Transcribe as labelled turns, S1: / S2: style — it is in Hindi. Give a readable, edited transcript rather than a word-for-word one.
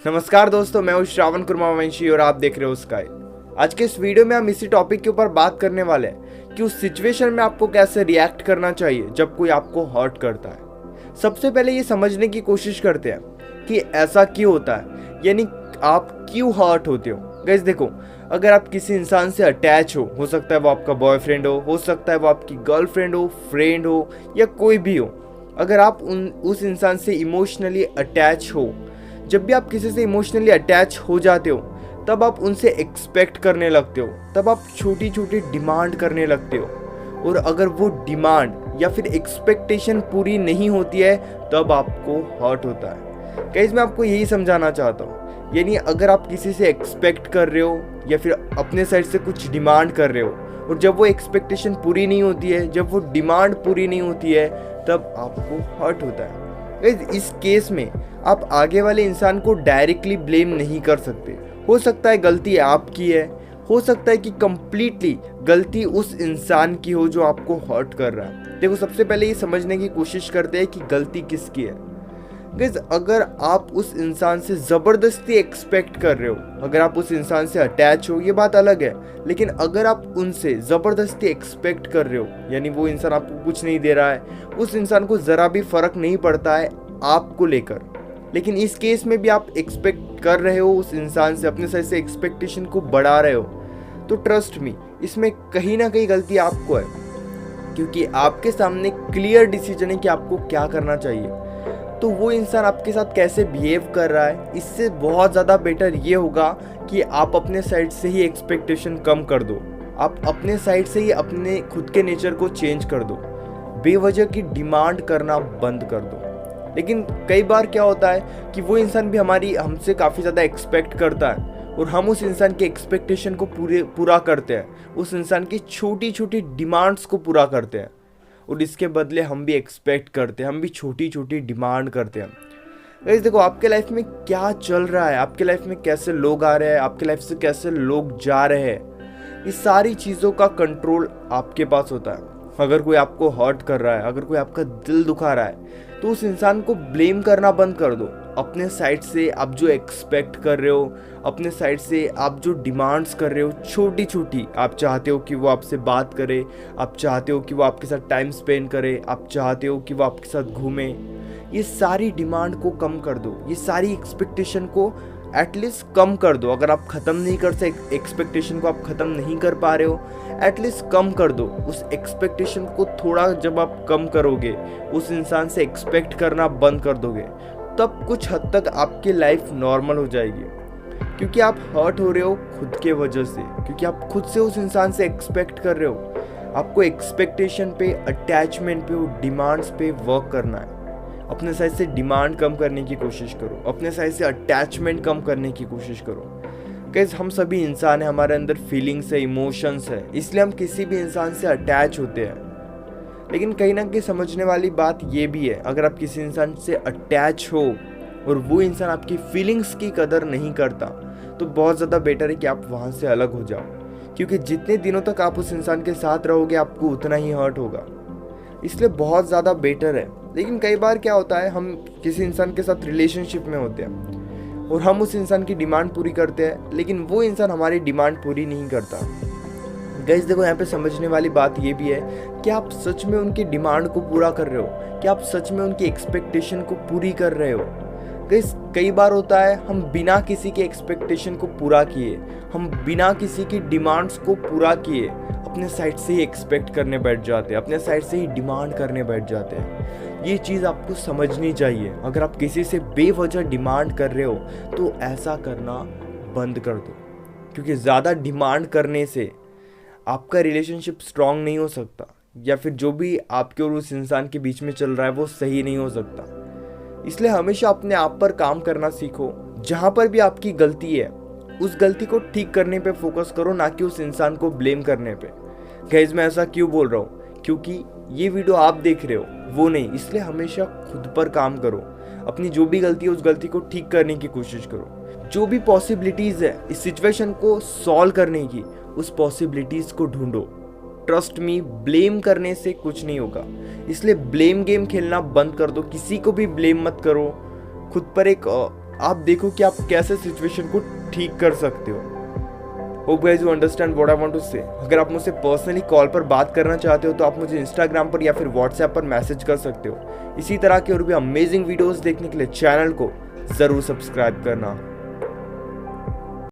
S1: नमस्कार दोस्तों, मैं हूं श्रावण कुर्मावंशी और आप देख रहे हो स्काई। आज के इस वीडियो में हम इसी टॉपिक के ऊपर बात करने वाले हैं कि उस सिचुएशन में आपको कैसे रिएक्ट करना चाहिए जब कोई आपको हर्ट करता है। सबसे पहले ये समझने की कोशिश करते हैं कि ऐसा क्यों होता है, यानी आप क्यों हर्ट होते हो। गाइस देखो, अगर आप किसी इंसान से अटैच हो सकता है वो आपका बॉयफ्रेंड हो सकता है वो आपकी गर्लफ्रेंड हो, फ्रेंड हो या कोई भी हो। अगर आप उस इंसान से इमोशनली अटैच हो, जब भी आप किसी से इमोशनली अटैच हो जाते हो तब आप उनसे एक्सपेक्ट करने लगते हो, तब आप छोटी छोटी डिमांड करने लगते हो। और अगर वो डिमांड या फिर एक्सपेक्टेशन पूरी नहीं होती है तब आपको हर्ट होता है। गाइस मैं आपको यही समझाना चाहता हूँ, यानी अगर आप किसी से एक्सपेक्ट कर रहे हो या फिर अपने साइड से कुछ डिमांड कर रहे हो और जब वो एक्सपेक्टेशन पूरी नहीं होती है, जब वो डिमांड पूरी नहीं होती है तब आपको हर्ट होता है। इस केस में आप आगे वाले इंसान को डायरेक्टली ब्लेम नहीं कर सकते। हो सकता है गलती आपकी है, हो सकता है कि कंप्लीटली गलती उस इंसान की हो जो आपको हर्ट कर रहा है। देखो, सबसे पहले ये समझने की कोशिश करते हैं कि गलती किसकी है। गाइस अगर आप उस इंसान से ज़बरदस्ती एक्सपेक्ट कर रहे हो, अगर आप उस इंसान से अटैच हो ये बात अलग है, लेकिन अगर आप उनसे ज़बरदस्ती एक्सपेक्ट कर रहे हो, यानी वो इंसान आपको कुछ नहीं दे रहा है, उस इंसान को ज़रा भी फ़र्क नहीं पड़ता है आपको लेकर, लेकिन इस केस में भी आप एक्सपेक्ट कर रहे हो उस इंसान से, अपने साइड से एक्सपेक्टेशन को बढ़ा रहे हो, तो ट्रस्ट मी इसमें कहीं ना कहीं गलती आपको है, क्योंकि आपके सामने क्लियर डिसीजन है कि आपको क्या करना चाहिए। तो वो इंसान आपके साथ कैसे बिहेव कर रहा है, इससे बहुत ज़्यादा बेटर ये होगा कि आप अपने साइड से ही एक्सपेक्टेशन कम कर दो। आप अपने साइड से ही अपने खुद के नेचर को चेंज कर दो, बेवजह की डिमांड करना बंद कर दो। लेकिन कई बार क्या होता है कि वो इंसान भी हमसे काफ़ी ज़्यादा एक्सपेक्ट करता है और हम उस इंसान के एक्सपेक्टेशन को पूरा करते हैं, उस इंसान की छोटी छोटी डिमांड्स को पूरा करते हैं, और इसके बदले हम भी एक्सपेक्ट करते हैं, हम भी छोटी छोटी डिमांड करते हैं। गाइस देखो, आपके लाइफ में क्या चल रहा है, आपके लाइफ में कैसे लोग आ रहे हैं, आपके लाइफ से कैसे लोग जा रहे हैं, इस सारी चीज़ों का कंट्रोल आपके पास होता है। अगर कोई आपको हर्ट कर रहा है, अगर कोई आपका दिल दुखा रहा है, तो उस इंसान को ब्लेम करना बंद कर दो। अपने साइड से आप जो एक्सपेक्ट कर रहे हो, अपने साइड से आप जो डिमांड्स कर रहे हो, छोटी छोटी, आप चाहते हो कि वो आपसे बात करे, आप चाहते हो कि वो आपके साथ टाइम स्पेंड करे, आप चाहते हो कि वो आपके साथ घूमे, ये सारी डिमांड को कम कर दो, ये सारी एक्सपेक्टेशन को एटलीस्ट कम कर दो। अगर आप ख़त्म नहीं कर सकते, एक्सपेक्टेशन को आप ख़त्म नहीं कर पा रहे हो, एटलीस्ट कम कर दो उस एक्सपेक्टेशन को। थोड़ा जब आप कम करोगे, उस इंसान से एक्सपेक्ट करना बंद कर दोगे, तब कुछ हद तक आपकी लाइफ नॉर्मल हो जाएगी। क्योंकि आप हर्ट हो रहे हो खुद के वजह से, क्योंकि आप खुद से उस इंसान से एक्सपेक्ट कर रहे हो। आपको एक्सपेक्टेशन पे, अटैचमेंट पे और डिमांड्स पे वर्क करना है। अपने साइड से डिमांड कम करने की कोशिश करो, अपने साइड से अटैचमेंट कम करने की कोशिश करो। गाइस हम सभी इंसान हैं, हमारे अंदर फीलिंग्स है, इमोशंस है, इसलिए हम किसी भी इंसान से अटैच होते हैं। लेकिन कहीं ना कहीं समझने वाली बात ये भी है, अगर आप किसी इंसान से अटैच हो और वो इंसान आपकी फीलिंग्स की कदर नहीं करता, तो बहुत ज़्यादा बेटर है कि आप वहाँ से अलग हो जाओ, क्योंकि जितने दिनों तक आप उस इंसान के साथ रहोगे आपको उतना ही हर्ट होगा, इसलिए बहुत ज़्यादा बेटर है। लेकिन कई बार क्या होता है, हम किसी इंसान के साथ रिलेशनशिप में होते हैं और हम उस इंसान की डिमांड पूरी करते हैं, लेकिन वो इंसान हमारी डिमांड पूरी नहीं करता। गाइस देखो, यहाँ पे समझने वाली बात ये भी है कि आप सच में उनकी डिमांड को पूरा कर रहे हो, कि आप सच में उनकी एक्सपेक्टेशन को पूरी कर रहे हो। गाइस कई बार होता है हम बिना किसी के एक्सपेक्टेशन को पूरा किए, हम बिना किसी की डिमांड्स को पूरा किए अपने साइड से ही एक्सपेक्ट करने बैठ जाते हैं, अपने साइड से ही डिमांड करने बैठ जाते हैं। ये चीज़ आपको समझनी चाहिए। अगर आप किसी से बेवजह डिमांड कर रहे हो तो ऐसा करना बंद कर दो, क्योंकि ज़्यादा डिमांड करने से आपका रिलेशनशिप स्ट्रांग नहीं हो सकता, या फिर जो भी आपके और उस इंसान के बीच में चल रहा है वो सही नहीं हो सकता। इसलिए हमेशा अपने आप पर काम करना सीखो। जहाँ पर भी आपकी गलती है उस गलती को ठीक करने पे फोकस करो, ना कि उस इंसान को ब्लेम करने पे। गाइस मैं ऐसा क्यों बोल रहा हूँ, क्योंकि ये वीडियो आप देख रहे हो वो नहीं, इसलिए हमेशा खुद पर काम करो। अपनी जो भी गलती है उस गलती को ठीक करने की कोशिश करो। जो भी पॉसिबिलिटीज़ है इस सिचुएशन को सॉल्व करने की, उस पॉसिबिलिटीज़ को ढूंढो। ट्रस्ट मी, ब्लेम करने से कुछ नहीं होगा, इसलिए ब्लेम गेम खेलना बंद कर दो। किसी को भी ब्लेम मत करो, खुद पर एक आप देखो कि आप कैसे सिचुएशन को ठीक कर सकते हो। Hope guys you understand what I want to say. अगर आप मुझसे पर्सनली कॉल पर बात करना चाहते हो तो आप मुझे इंस्टाग्राम पर या फिर व्हाट्सएप पर मैसेज कर सकते हो। इसी तरह के और भी अमेजिंग वीडियोस देखने के लिए चैनल को ज़रूर सब्सक्राइब करना।